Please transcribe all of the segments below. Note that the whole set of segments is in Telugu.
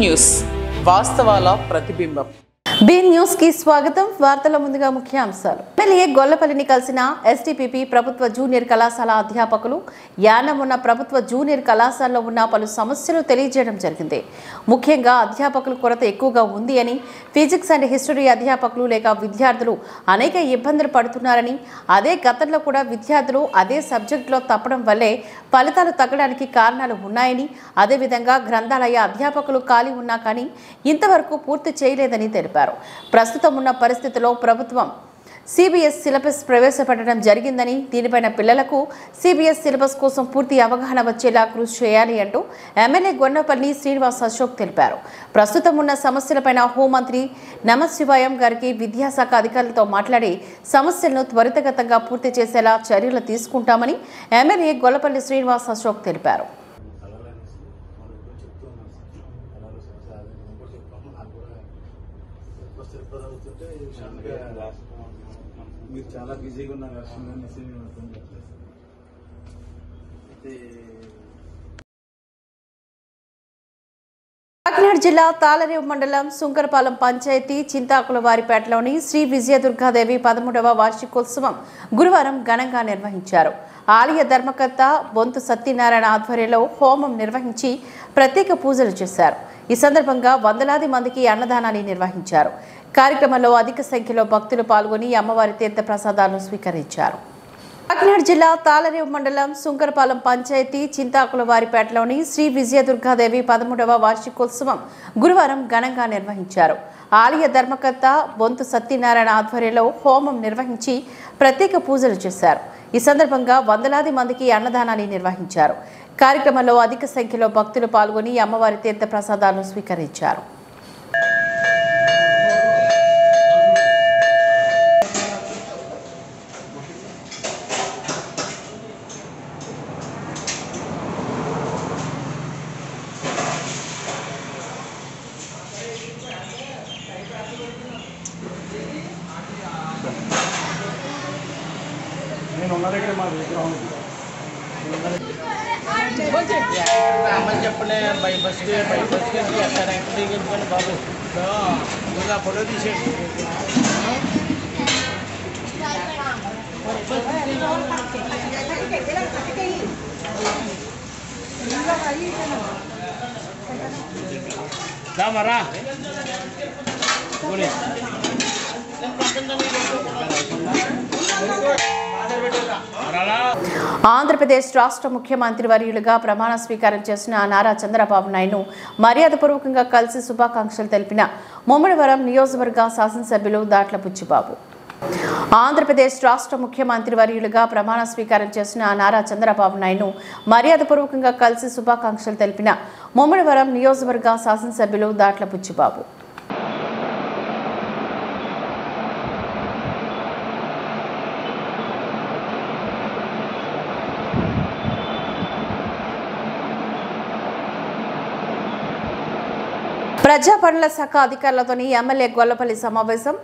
న్యూస్ వాస్తవాల ప్రతిబింబం. బి న్యూస్ కి స్వాగతం. వార్తల ముందుగా ముఖ్యాంశాలు. ఎమ్మెల్యే గొల్లపల్లిని కలిసిన ఎస్టీపీపీ ప్రభుత్వ జూనియర్ కళాశాల అధ్యాపకులు యానం ఉన్న ప్రభుత్వ జూనియర్ కళాశాలలో ఉన్న పలు సమస్యలు తెలియజేయడం జరిగింది. ముఖ్యంగా అధ్యాపకుల కొరత ఎక్కువగా ఉంది అని, ఫిజిక్స్ అండ్ హిస్టరీ అధ్యాపకులు లేక విద్యార్థులు అనేక ఇబ్బందులు పడుతున్నారని, అదే గతంలో కూడా విద్యార్థులు అదే సబ్జెక్టులో తప్పడం వల్లే ఫలితాలు తగ్గడానికి కారణాలు ఉన్నాయని, అదేవిధంగా గ్రంథాలయ అధ్యాపకులు ఖాళీ ఉన్నా కానీ ఇంతవరకు పూర్తి చేయలేదని తెలిపారు. ప్రస్తుతం ఉన్న పరిస్థితిలో ప్రభుత్వం సిబిఎస్ సిలబస్ ప్రవేశపెట్టడం జరిగిందని, దీనిపైన పిల్లలకు సిబిఎస్ సిలబస్ కోసం పూర్తి అవగాహన వచ్చేలా కృషి చేయాలి అంటూ ఎమ్మెల్యే గొన్నపల్లి శ్రీనివాస్ అశోక్ తెలిపారు. ప్రస్తుతం ఉన్న సమస్యలపైన హోంమంత్రి నమశివాయం గారికి విద్యాశాఖ అధికారులతో మాట్లాడి సమస్యలను త్వరితగతంగా పూర్తి చేసేలా చర్యలు తీసుకుంటామని ఎమ్మెల్యే గొల్లపల్లి శ్రీనివాస్ అశోక్ తెలిపారు. మీరు చాలా బిజీగా ఉన్నారు. కాకినాడ జిల్లా తాళరేవు మండలం సుంకరపాలెం పంచాయతీ చింతాకులవారిపేటలోని శ్రీ విజయదుర్గాదేవి 13వ వార్షికోత్సవం గురువారం ఘనంగా నిర్వహించారు. ఆలయ ధర్మకర్త బొంతు సత్యనారాయణ ఆధ్వర్యంలో హోమం నిర్వహించి ప్రత్యేక పూజలు చేశారు. ఈ సందర్భంగా వందలాది మందికి అన్నదానాన్ని నిర్వహించారు. కార్యక్రమంలో అధిక సంఖ్యలో భక్తులు పాల్గొని అమ్మవారి తీర్థ ప్రసాదాలను స్వీకరించారు. కాకినాడ జిల్లా తాళరేవు మండలం సుంకరపాలెం పంచాయతీ చింతాకులవారిపేటలోని శ్రీ విజయదుర్గాదేవి 13వ వార్షికోత్సవం గురువారం ఘనంగా నిర్వహించారు. ఆలయ ధర్మకర్త బొంతు సత్యనారాయణ ఆధ్వర్యంలో హోమం నిర్వహించి ప్రత్యేక పూజలు చేశారు. ఈ సందర్భంగా వందలాది మందికి అన్నదానాన్ని నిర్వహించారు. కార్యక్రమంలో అధిక సంఖ్యలో భక్తులు పాల్గొని అమ్మవారి తీర్థ ప్రసాదాలను స్వీకరించారు. నేను ఉన్న దగ్గర మా విగ్రహం చెప్పలే బై బస్కి ఎక్కడ బాబు ఇంకా ఫోటో తీసేయండి. రామరా ఆంధ్రప్రదేశ్ రాష్ట్ర ముఖ్యమంత్రి వర్యులుగా ప్రమాణ స్వీకారం చేసిన నారా చంద్రబాబు నాయుడును మర్యాదపూర్వకంగా కలిసి శుభాకాంక్షలు తెలిపిన ముమ్మడివరం నియోజకవర్గ శాసనసభ్యులు దాట్ల బుచ్చిబాబు. ఆంధ్రప్రదేశ్ రాష్ట్ర ముఖ్యమంత్రి వర్యులుగా ప్రమాణ స్వీకారం చేసిన నారా చంద్రబాబు నాయుడును మర్యాదపూర్వకంగా కలిసి శుభాకాంక్షలు తెలిపిన ముమ్మడివరం నియోజకవర్గ శాసనసభ్యులు దాట్ల బుచ్చిబాబు. ప్రజా పనుల శాఖ అధికారులతోని ఎమ్మెల్యే గొల్లపల్లి సమావేశం.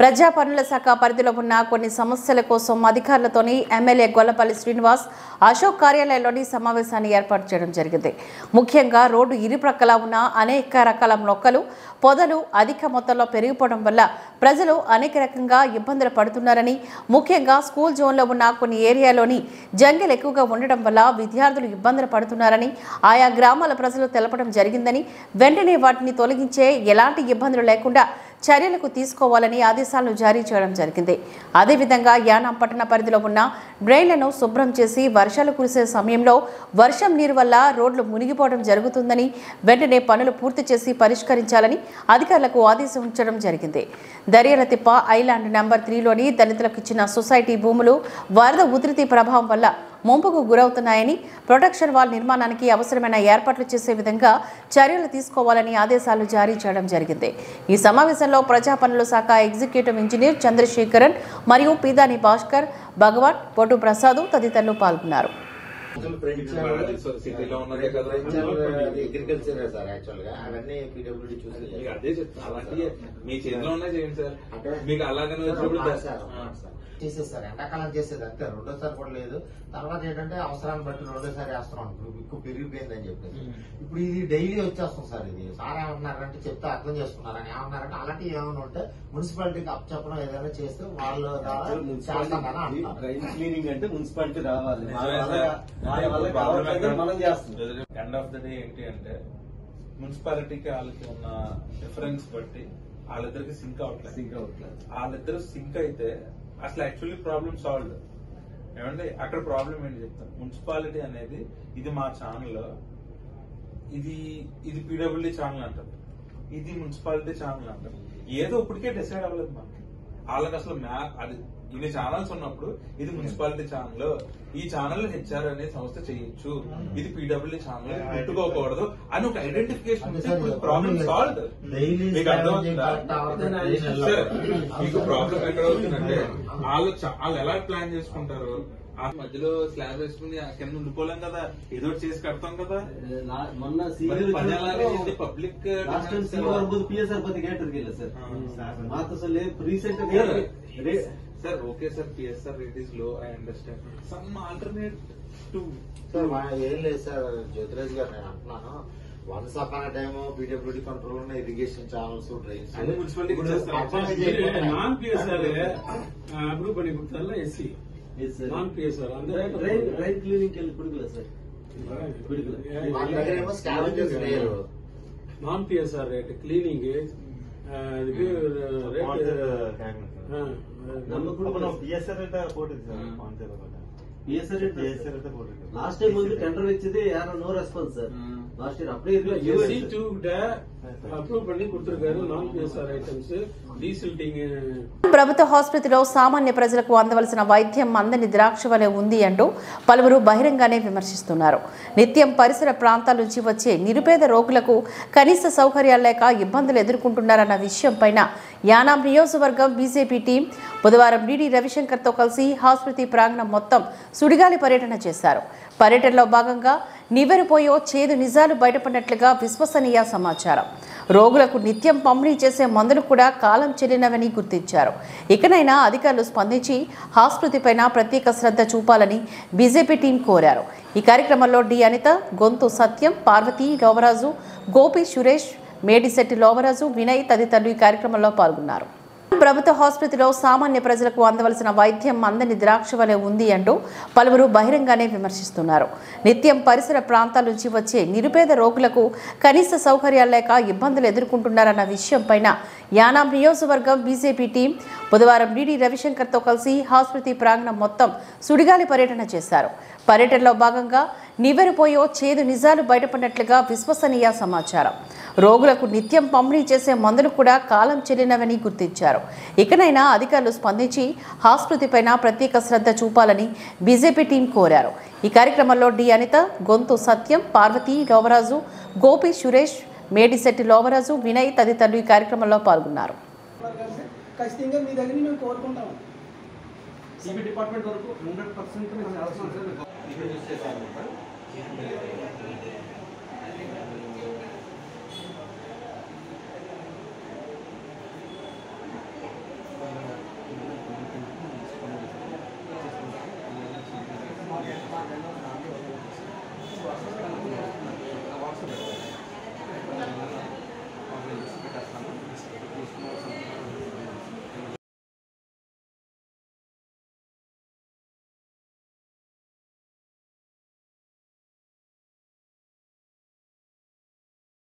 ప్రజా పనుల శాఖ పరిధిలో ఉన్న కొన్ని సమస్యల కోసం అధికారులతోని ఎమ్మెల్యే గొల్లపల్లి శ్రీనివాస్ అశోక్ కార్యాలయంలోని సమావేశాన్ని ఏర్పాటు చేయడం జరిగింది. ముఖ్యంగా రోడ్డు ఇరుప్రక్కల ఉన్న అనేక రకాల మొక్కలు, పొదలు అధిక మొత్తంలో పెరిగిపోవడం వల్ల ప్రజలు అనేక రకంగా ఇబ్బందులు పడుతున్నారని, ముఖ్యంగా స్కూల్ జోన్లో ఉన్న కొన్ని ఏరియాలోని జంగల్ ఎక్కువగా ఉండడం వల్ల విద్యార్థులు ఇబ్బందులు పడుతున్నారని ఆయా గ్రామాల ప్రజలు తెలపడం జరిగిందని, వెంటనే వాటిని తొలగించే ఎలాంటి ఇబ్బందులు లేకుండా చర్యలకు తీసుకోవాలని ఆదేశాలను జారీ చేయడం జరిగింది. అదేవిధంగా యానాం పట్టణ పరిధిలో ఉన్న డ్రైన్లను శుభ్రం చేసి వర్షాలు కురిసే సమయంలో వర్షం నీరు వల్ల రోడ్లు మునిగిపోవడం జరుగుతుందని, వెంటనే పనులు పూర్తి చేసి పరిష్కరించాలని అధికారులకు ఆదేశించడం జరిగింది. దర్యాలతిప్ప ఐలాండ్ నెంబర్ 3లోని దళితులకు ఇచ్చిన సొసైటీ భూములు వరద ఉధృతి ప్రభావం వల్ల ముంపుకు గురవుతున్నాయని, ప్రొటెక్షన్ వాల్ నిర్మాణానికి అవసరమైన ఏర్పాట్లు చేసే విధంగా చర్యలు తీసుకోవాలని ఆదేశాలు జారీ చేయడం జరిగింది. ఈ సమావేశంలో ప్రజా పనుల శాఖ ఎగ్జిక్యూటివ్ ఇంజనీర్ చంద్రశేఖరన్ మరియు పీదాని భాస్కర్, భగవాన్, పొట్టు ప్రసాద్ తదితరులు పాల్గొన్నారు. సిటీలో ఉన్నదే కదా అగ్రికల్చర్ సార్ యాక్చువల్ గా అవన్నీ పీడబ్ల్యూడీ చూసి అదే చెప్తాను అలాంటి మీ చేతిలో ఉన్నాయి చేయండి సార్ మీకు అలాగనే వచ్చినప్పుడు చేసేస్తారు ఎండాకాలం చేసేది అంతే రెండోసారి కూడా లేదు. తర్వాత ఏంటంటే అవసరాన్ని బట్టి రెండోసారి వేస్తున్నాం ఇప్పుడు ఎక్కువ పెరిగిపోయిందని చెప్పేసి ఇప్పుడు ఇది డైలీ వచ్చేస్తుంది సార్. ఇది సార్ ఏమన్నారంటే చెప్తే అర్థం చేసుకున్నారని ఏమన్నారంటే అలాంటివి ఏమైనా ఉంటే మున్సిపాలిటీకి అప్ చెప్పడం ఏదైనా చేస్తే వాళ్ళు క్లీనింగ్ అంటే మున్సిపాలిటీ రావాలి. ఎండ్ ఆఫ్ ద డే ఏంటి అంటే మున్సిపాలిటీకి వాళ్ళకి ఉన్న డిఫరెన్స్ బట్టి వాళ్ళిద్దరికి సింక్ అవట్లేదు. వాళ్ళిద్దరు సింక్ అయితే అసలు యాక్చువల్లీ ప్రాబ్లమ్ సాల్వ్. ఏమంటే అక్కడ ప్రాబ్లం ఏంటి చెప్తాను. మున్సిపాలిటీ అనేది ఇది మా ఛానల్, ఇది పీడబ్ల్యూడీ ఛానల్ అంటారు, ఇది మున్సిపాలిటీ ఛానల్ అంటారు. ఏదో ఇప్పటికే డిసైడ్ అవ్వలేదు మనకి. వాళ్ళకి అసలు అది ఇన్ని ఛానల్స్ ఉన్నప్పుడు ఇది మున్సిపాలిటీ ఛానల్, ఈ ఛానల్ హెచ్ఆర్ అనే సంస్థ చేయొచ్చు, ఇది పీడబ్ల్యూడీ ఛానల్ పెట్టుకోకూడదు అని ఒక ఐడెంటిఫికేషన్ ప్రాబ్లమ్ సాల్వ్. మీకు అర్థమవుతుందా? మీకు ప్రాబ్లం ఎక్కడ అవుతుందంటే వాళ్ళు ఎలా ప్లాన్ చేసుకుంటారు. ఆ మధ్యలో స్లాబ్ వేసుకుని కింద ఉండిపోలేం కదా, ఏదో చేసి కడతాం కదా. మొన్న పబ్లిక్ పిఎస్ఆర్ పది గేటర్ సార్ మాకు అసలు recent sir okay sir PSR rate is low, I understand. Some alternate to sir ఏం లేదు సార్ జ్యోతిరాజ్ గారు నేను అంటున్నాను. Once upon time PWD control ఉన్న irrigation channels drains non PSR approve பண்ணி கொடுத்தால எஸ்சி நான் பிஎஸ்ஆர் அந்த రైట్ క్లీనింగ్ వెళ్ళి కుడుకులే సార్ ఏమో స్కావెంజర్స్ లేరు. நான் பிஎஸ்ஆர் ரேட் கிளீனிங் அதுக்கு ரேட் లాస్ట్ టైం ముందు టెండర్ ఇచ్చింది arrow no response sir. Last year అప్పుడే எஸ்சி 2 అప్రూవ్ பண்ணி கொடுத்திருக்காரு நான் பிஎஸ்ஆర్ ఐటమ్స్ డీసిల్టింగ్. ప్రభుత్వ హాస్పిటల్లో సామాన్య ప్రజలకు అందవలసిన వైద్యం అందని ద్రాక్ష వలె ఉంది అంటూ పలువురు బహిరంగానే విమర్శిస్తున్నారు. నిత్యం పరిసర ప్రాంతాల నుంచి వచ్చే నిరుపేద రోగులకు కనీస సౌకర్యాలు లేక ఇబ్బందులు ఎదుర్కొంటున్నారన్న విషయంపైన యానాం నియోజకవర్గం బీజేపీ టీం బుధవారం డీడీ రవిశంకర్తో కలిసి ఆసుపత్రి ప్రాంగణం మొత్తం సుడిగాలి పర్యటన చేశారు. పర్యటనలో భాగంగా నివ్వెరపోయో చేదు నిజాలు బయటపడినట్లుగా విశ్వసనీయ సమాచారం. రోగులకు నిత్యం పంపిణీ చేసే మందులు కూడా కాలం చెల్లినవని గుర్తించారు. ఇకనైనా అధికారులు స్పందించి ఆసుపత్రిపైన ప్రత్యేక శ్రద్ధ చూపాలని బీజేపీ టీం కోరారు. ఈ కార్యక్రమంలో డి అనిత, గొంతు సత్యం, పార్వతి, లోవరాజు, గోపి, సురేష్, మేడిశెట్టి లోవరాజు, వినయ్ తదితరులు ఈ కార్యక్రమంలో పాల్గొన్నారు. ప్రభుత్వ హాస్పిటల్లో సామాన్య ప్రజలకు అందవలసిన వైద్యం అందని ద్రాక్ష వలె ఉంది అంటూ పలువురు బహిరంగానే విమర్శిస్తున్నారు. నిత్యం పరిసర ప్రాంతాల నుంచి వచ్చే నిరుపేద రోగులకు కనీస సౌకర్యాలు లేక ఇబ్బందులు ఎదుర్కొంటున్నారన్న విషయంపైన యానాం నియోజకవర్గం బీజేపీ టీం బుధవారం డీడీ రవిశంకర్తో కలిసి ఆసుపత్రి ప్రాంగణం మొత్తం సుడిగాలి పర్యటన చేశారు. పర్యటనలో భాగంగా నివ్వెరపోయో చేదు నిజాలు బయటపడినట్లుగా విశ్వసనీయ సమాచారం. రోగులకు నిత్యం పంపిణీ చేసే మందులు కూడా కాలం చెల్లినవని గుర్తించారు. ఇకనైనా అధికారులు స్పందించి ఆసుపత్రిపైన ప్రత్యేక శ్రద్ధ చూపాలని బీజేపీ టీం కోరారు. ఈ కార్యక్రమంలో డి అనిత, గొంతు సత్యం, పార్వతి, లోవరాజు, గోపి, సురేష్, మేడిశెట్టి లోవరాజు, వినయ్ తదితరులు ఈ కార్యక్రమంలో పాల్గొన్నారు. ఖచ్చితంగా మీ దగ్గర మేము కోరుకుంటాం. సిబి డిపార్ట్మెంట్ వరకు 100%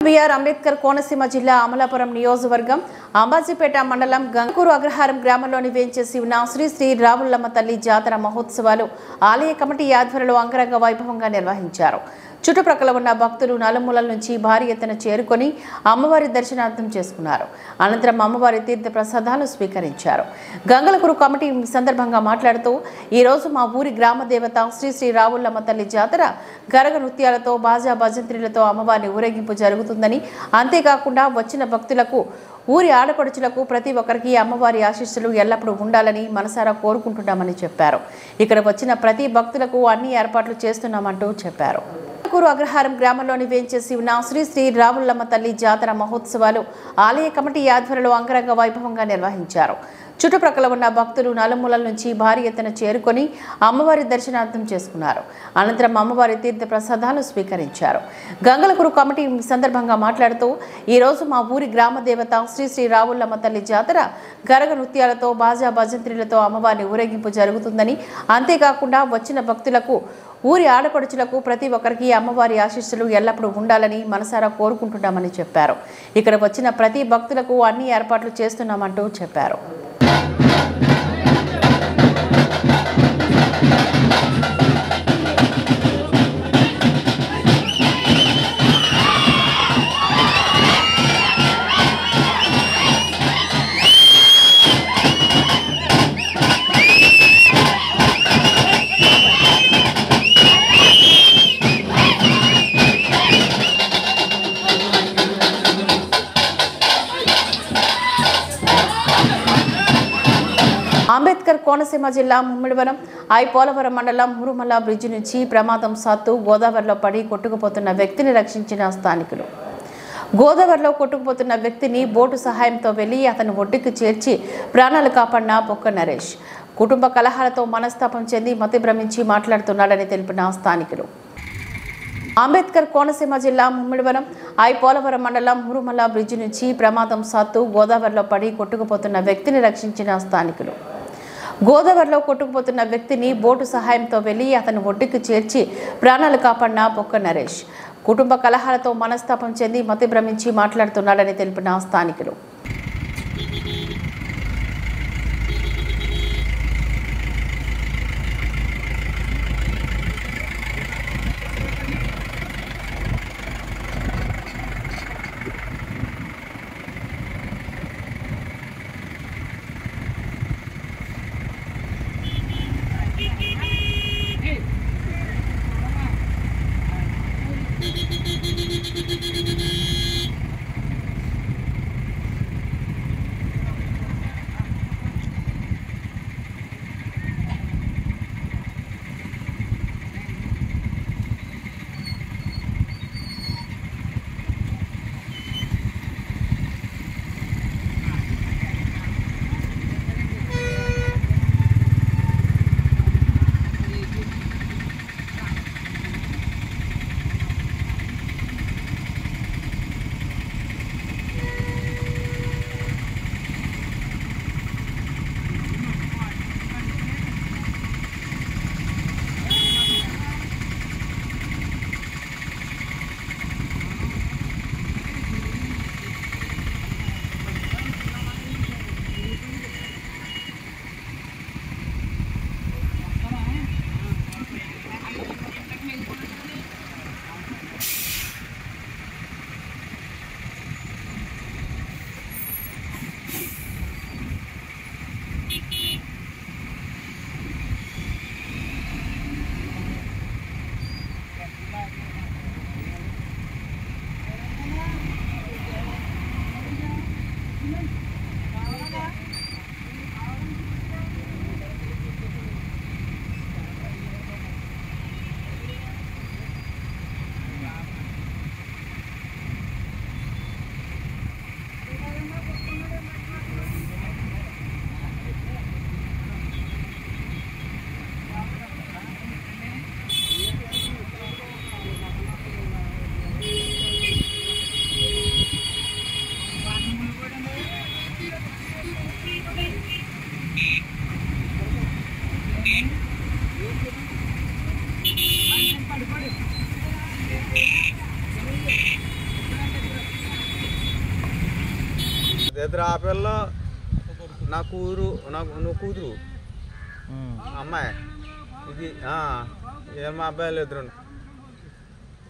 బిఆర్ అంబేద్కర్ కోనసీమ జిల్లా అమలాపురం నియోజకవర్గం అంబాజీపేట మండలం గంగూరు అగ్రహారం గ్రామంలోని వేంచేసి ఉన్న శ్రీ శ్రీ రావులమ్మ తల్లి జాతర మహోత్సవాలు ఆలయ కమిటీ ఆధ్వర్యంలో అంగరంగ వైభవంగా నిర్వహించారు. చుట్టుప్రక్కల ఉన్న భక్తులు నలుమూలల నుంచి భారీ ఎత్తున చేరుకొని అమ్మవారి దర్శనార్థం చేసుకున్నారు. అనంతరం అమ్మవారి తీర్థ ప్రసాదాలు స్వీకరించారు. గంగలకురు కమిటీ సందర్భంగా మాట్లాడుతూ ఈరోజు మా ఊరి గ్రామ దేవత శ్రీ శ్రీ రావులమ్మ తల్లి జాతర గరగ నృత్యాలతో బాజా భజంత్రీలతో అమ్మవారి ఊరేగింపు జరుగుతుందని, అంతేకాకుండా వచ్చిన భక్తులకు ఊరి ఆడపడుచులకు ప్రతి ఒక్కరికి అమ్మవారి ఆశీస్సులు ఎల్లప్పుడూ ఉండాలని మనసారా కోరుకుంటున్నామని చెప్పారు. ఇక్కడ వచ్చిన ప్రతి భక్తులకు అన్ని ఏర్పాట్లు చేస్తున్నామంటూ చెప్పారు. అగ్రహారం గ్రామంలోని వేంచేసి ఉన్న శ్రీ శ్రీ రావులమ్మ తల్లి జాతర మహోత్సవాలు ఆలయ కమిటీ ఆధ్వర్యంలో అంగరంగ వైభవంగా నిర్వహించారు. చుట్టుప్రక్కల ఉన్న భక్తులు నలుమూలల నుంచి భారీ ఎత్తున చేరుకొని అమ్మవారి దర్శనార్థం చేసుకున్నారు. అనంతరం అమ్మవారి తీర్థ ప్రసాదాలు స్వీకరించారు. గంగలకురు కమిటీ సందర్భంగా మాట్లాడుతూ ఈరోజు మా ఊరి గ్రామ దేవత శ్రీ శ్రీ రావులమ్మ తల్లి జాతర గరగ నృత్యాలతో బాజా భజంత్రీలతో అమ్మవారి ఊరేగింపు జరుగుతుందని, అంతేకాకుండా వచ్చిన భక్తులకు ఊరి ఆడపడుచులకు ప్రతి ఒక్కరికి అమ్మవారి ఆశీస్సులు ఎల్లప్పుడూ ఉండాలని మనసారా కోరుకుంటున్నామని చెప్పారు. ఇక్కడ వచ్చిన ప్రతి భక్తులకు అన్ని ఏర్పాట్లు చేస్తున్నామంటూ చెప్పారు. అంబేద్కర్ కోనసీమ జిల్లా ముమ్మిడివరం పోలవరం మండలం మురుమల బ్రిడ్జి నుంచి ప్రమాదం సాత్తు గోదావరిలో పడి కొట్టుకుపోతున్న వ్యక్తిని రక్షించిన స్థానికులు. గోదావరిలో కొట్టుకుపోతున్న వ్యక్తిని బోటు సహాయంతో వెళ్లి అతను ఒడ్డుకు చేర్చి ప్రాణాలు కాపాడిన బొక్క నరేష్ కుటుంబ కలహాలతో మనస్తాపం చెంది మతిభ్రమించి మాట్లాడుతున్నాడని తెలిపిన స్థానికులు. అంబేద్కర్ కోనసీమ జిల్లా ముమ్మిడివరం పోలవరం మండలం మురుమల బ్రిడ్జి నుంచి ప్రమాదం సాత్తు గోదావరిలో పడి కొట్టుకుపోతున్న వ్యక్తిని రక్షించిన స్థానికులు. గోదావరిలో కొట్టుకుపోతున్న వ్యక్తిని బోటు సహాయంతో వెళ్లి అతను ఒడ్డుకు చేర్చి ప్రాణాలు కాపాడిన బొక్క నరేష్ కుటుంబ కలహాలతో మనస్తాపం చెంది మతిభ్రమించి మాట్లాడుతున్నాడని తెలిపిన స్థానికులు. ఇద్దరు ఆ పిల్ల నా కూతురు అమ్మాయి ఇది మా అబ్బాయిలు ఇద్దరు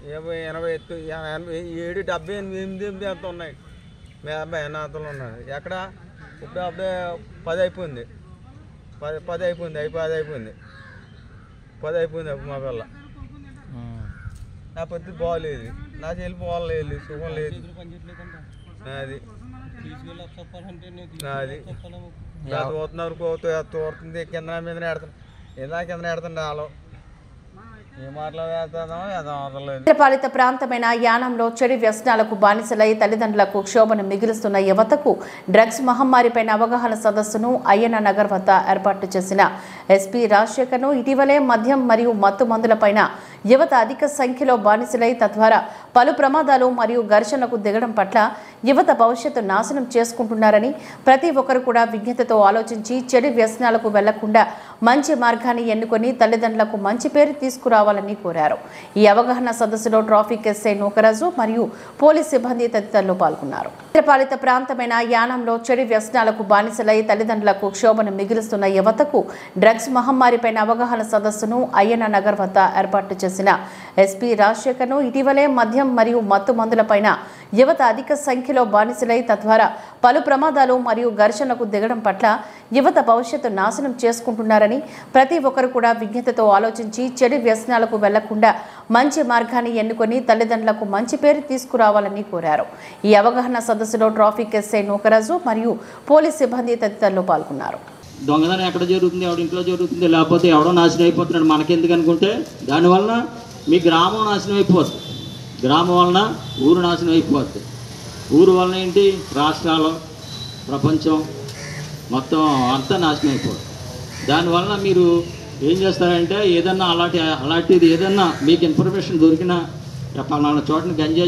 80 ఎత్తు 87 70 8 ఎంత ఉన్నాయి. మీ అబ్బాయి నాతలు ఉన్నాడు ఎక్కడ ఇప్పుడు అప్పుడే 10 అయిపోయింది 10 అయిపోయింది 10 అయిపోయింది మా పిల్ల. నా పొద్దు బాగోలేదు, నా చెల్లి పోలేదు, సుఖం లేదు. అది తోడుతుంది కింద మీద ఎడుతుంది ఇలా కింద ఎడుతుంది వాళ్ళు పాలిత ప్రాంతమైన యానంలో చెడు వ్యసనాలకు బానిసలై తల్లిదండ్రులకు క్షోభను మిగులుస్తున్న యువతకు డ్రగ్స్ మహమ్మారిపైన అవగాహన సదస్సును అయ్యన్న నగర్ వద్ద ఏర్పాటు చేసిన ఎస్పీ రాజశేఖర్ను ఇటీవలే మద్యం మరియు మత్తు మందులపైన యువత అధిక సంఖ్యలో బానిసలై తద్వారా పలు ప్రమాదాలు మరియు ఘర్షణలకు దిగడం పట్ల యువత భవిష్యత్తు నాశనం చేసుకుంటున్నారని ప్రతి ఒక్కరు కూడా విజ్ఞతతో ఆలోచించి చెడు వ్యసనాలకు వెళ్లకుండా మంచి మార్గాన్ని ఎన్నుకొని తల్లిదండ్రులకు మంచి పేరు తీసుకురావాలని కోరారు. ఈ అవగాహన సదస్సులో ట్రాఫిక్ ఎస్ఐ నూకరాజు మరియు పోలీస్ సిబ్బంది తదితరులు పాల్గొన్నారు. పాలిత ప్రాంతమైన యానంలో చెడు వ్యసనాలకు బానిసలై తల్లిదండ్రులకు క్షోభను మిగులుస్తున్న యువతకు డ్రగ్స్ మహమ్మారిపైన అవగాహన సదస్సును అయ్యన్న నగర్ వద్ద ఏర్పాటు చేసిన ఎస్పీ రాజశేఖర్ను ఇటీవలే మద్యం మరియు మత్తు మందులపైన యువత అధిక సంఖ్యలో బానిసలై తద్వారా పలు ప్రమాదాలు మరియు ఘర్షణలకు దిగడం పట్ల యువత భవిష్యత్తు నాశనం చేసుకుంటున్నారని ప్రతి ఒక్కరు కూడా విజ్ఞతతో ఆలోచించి చెడు వ్యసనాలకు వెళ్లకుండా మంచి మార్గాన్ని ఎన్నుకొని తల్లిదండ్రులకు మంచి పేరు తీసుకురావాలని కోరారు. ఈ అవగాహన సదస్సులో ట్రాఫిక్ ఎస్ఐ నూకరాజు మరియు పోలీస్ సిబ్బంది తదితరులు పాల్గొన్నారు. దొంగతనం ఎక్కడ జరుగుతుంది, ఎవడి ఇంట్లో జరుగుతుంది, లేకపోతే ఎవడో నాశనం అయిపోతున్నాడు మనకెందుకు అనుకుంటే దానివల్ల మీ గ్రామం నాశనం అయిపోతుంది. గ్రామం వలన ఊరు నాశనం అయిపోతుంది. ఊరు వలన ఏంటి రాష్ట్రాలు ప్రపంచం మొత్తం అంతా నాశనం అయిపోతుంది. దానివల్ల మీరు ఏం చేస్తారంటే ఏదన్నా అలాంటిది ఏదన్నా మీకు ఇన్ఫర్మేషన్ దొరికినా పలానా చోటని గంజా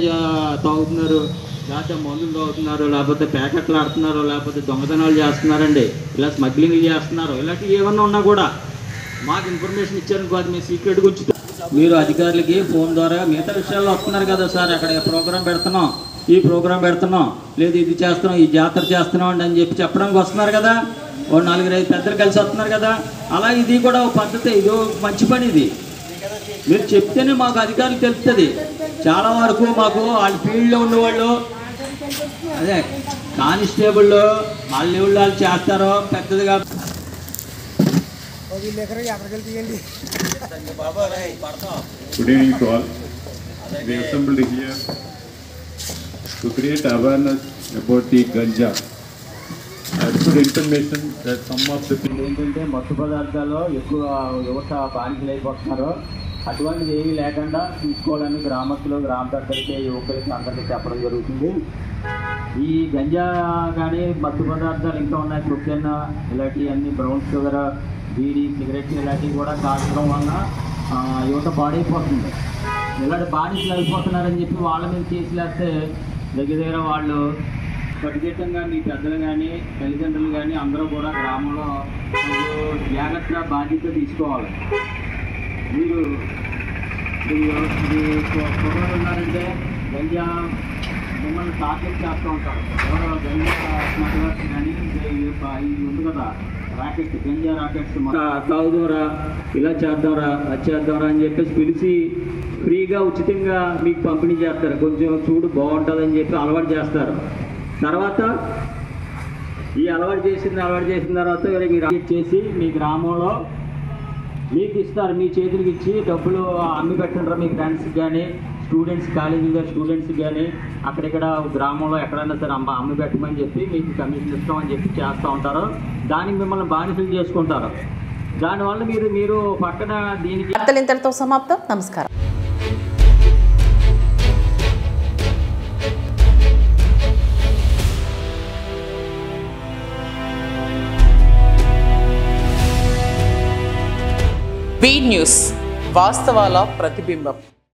తాగుతున్నారు, లేకపోతే మందులు తాగుతున్నారు, లేకపోతే ప్యాకెట్లు ఆడుతున్నారు, లేకపోతే దొంగతనాలు చేస్తున్నారండి, ఇలా స్మగ్లింగ్ చేస్తున్నారు, ఇలాంటివి ఏమన్నా ఉన్నా కూడా మాకు ఇన్ఫర్మేషన్ ఇచ్చారనుకో అది మీ సీక్రెట్గా ఉంచుతారు. మీరు అధికారులకి ఫోన్ ద్వారా మిగతా విషయాల్లో వస్తున్నారు కదా సార్ అక్కడ ప్రోగ్రాం పెడుతున్నాం, ఈ ప్రోగ్రాం పెడుతున్నాం, లేదు ఇది చేస్తున్నాం, ఈ జాతర చేస్తున్నాం అండి అని చెప్పి చెప్పడానికి వస్తున్నారు కదా. ఓ 4-5 పెద్దలు కలిసి వస్తున్నారు కదా. అలా ఇది కూడా ఒక పద్ధతి, ఇది మంచి పని. ఇది మీరు చెప్తేనే మాకు అధికారులు తెలుస్తుంది. చాలా వరకు మాకు వాళ్ళ ఫీల్డ్లో ఉండేవాళ్ళు అదే కానిస్టేబుల్ వాళ్ళ లెవెల్ వాళ్ళు చేస్తారో పెద్దదిగా. Good evening to all. We assembled here to create awareness about the ganja. I received information that some of the people ఏంటంటే మత్తు పదార్థాలు ఎక్కువ యువత బానిసలు అయిపోతున్నారు. అటువంటిది ఏమీ లేకుండా తీసుకోవాలని గ్రామస్తులు గ్రామ పెద్దలకి యువకులకి అందరికీ చెప్పడం జరుగుతుంది. ఈ గంజా కానీ మత్తు పదార్థాలు ఇంకా ఉన్నాయి, కొకెన్ ఇలాంటివి అన్ని, బ్రౌన్ షుగర్, బీడీ, సిగరెట్ ఇలాంటివి కూడా కాల్చడం వల్ల యువత పాడైపోతుంది. ఇలాంటి బానిసలు అయిపోతున్నారని చెప్పి వాళ్ళ మీద కేసులేస్తే దగ్గర వాళ్ళు ఖచ్చితంగా మీ పెద్దలు కానీ తల్లిదండ్రులు కానీ అందరూ కూడా గ్రామంలో జాగ్రత్తగా బాధ్యత తీసుకోవాలి. మీరు పొగలు ఉన్నారంటే గంజా మిమ్మల్ని టార్గెట్ చేస్తూ ఉంటారు. ఎవరో గంజా స్మగ్లర్స్ కానీ ఇది ఉంది కదా రాకెట్, గంజా రాకెట్స్ తాగుదాంరా, ఇలా చేద్దాంరా, అది చేద్దాంరా అని చెప్పేసి పిలిచి ఫ్రీగా ఉచితంగా మీకు పంపిణీ చేస్తారు. కొంచెం చూడు బాగుంటుందని చెప్పి అలవాటు చేస్తారు. తర్వాత ఈ అలవాటు చేసిన తర్వాత మీరు చేసి మీ గ్రామంలో మీకు ఇస్తారు, మీ చేతులకి ఇచ్చి డబ్బులు అమ్మి పెట్టండి మీ ఫ్రెండ్స్కి కానీ స్టూడెంట్స్, కాలేజీలో స్టూడెంట్స్కి కానీ అక్కడిక్కడ గ్రామంలో ఎక్కడైనా సరే అమ్మి పెట్టమని చెప్పి మీకు కమిషన్ ఇస్తామని చెప్పి చేస్తూ ఉంటారు. దానికి మిమ్మల్ని బానిసలు చేసుకుంటారు. దానివల్ల మీరు పక్కన దీనికి ఇంతటితో సమాప్తం. నమస్కారం. బీ న్యూస్, వాస్తవాల ప్రతిబింబం.